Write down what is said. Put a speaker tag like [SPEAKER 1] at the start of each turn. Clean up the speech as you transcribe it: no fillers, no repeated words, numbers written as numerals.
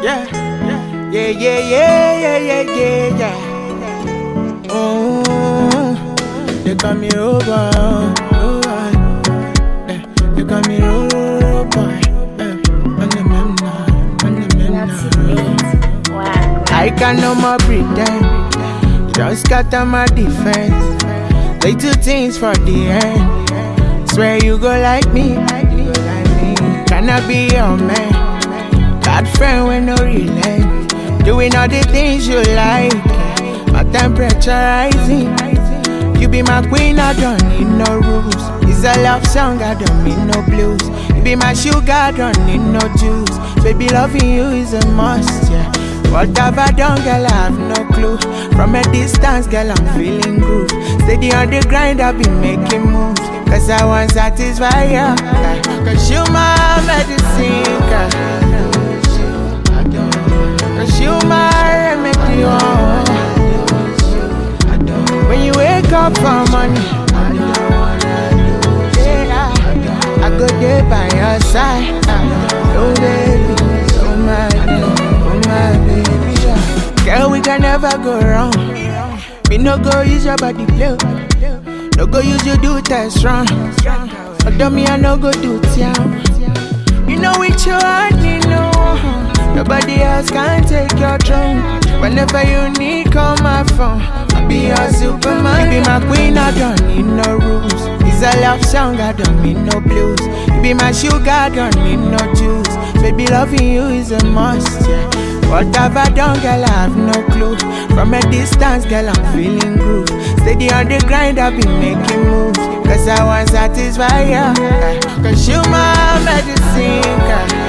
[SPEAKER 1] Yeah, yeah, yeah, yeah, yeah, yeah, yeah. They call me road boy, yeah. They call me road boy, on the I can no more pretend. Just got on my defense. They do things for the end. Swear you go like me. Can I be your man? Bad friend with no relent. Doing all the things you like. My temperature rising. You be my queen, I don't need no rules. It's a love song, I don't need no blues. You be my sugar, I don't need no juice. Baby, loving you is a must, yeah. What have I done, girl, I have no clue. From a distance, girl, I'm feeling groove. Steady on the grind, I've been making moves. Cause I want satisfy ya, cause you my medicine, girl. Cause you my remedy, oh. When you wake up for money, yeah, I go there by your side. Oh baby, oh my baby, yeah. Girl, we can never go wrong. Me no go use your body play. No go use you do test wrong. But me I no go do town. You know with you I need no one. Nobody else can take your throne. Whenever you need, call my phone. I'll be your superman. You be my queen, I don't need no rules. It's a love song, I don't need no blues. You be my sugar, I don't need no juice. Baby, loving you is a must, yeah. What have I done, girl, I have no clue. From a distance, girl, I'm feeling groove. Steady on the grind, I've been making moves. Cause I want satisfy ya, cause you my medicine, girl.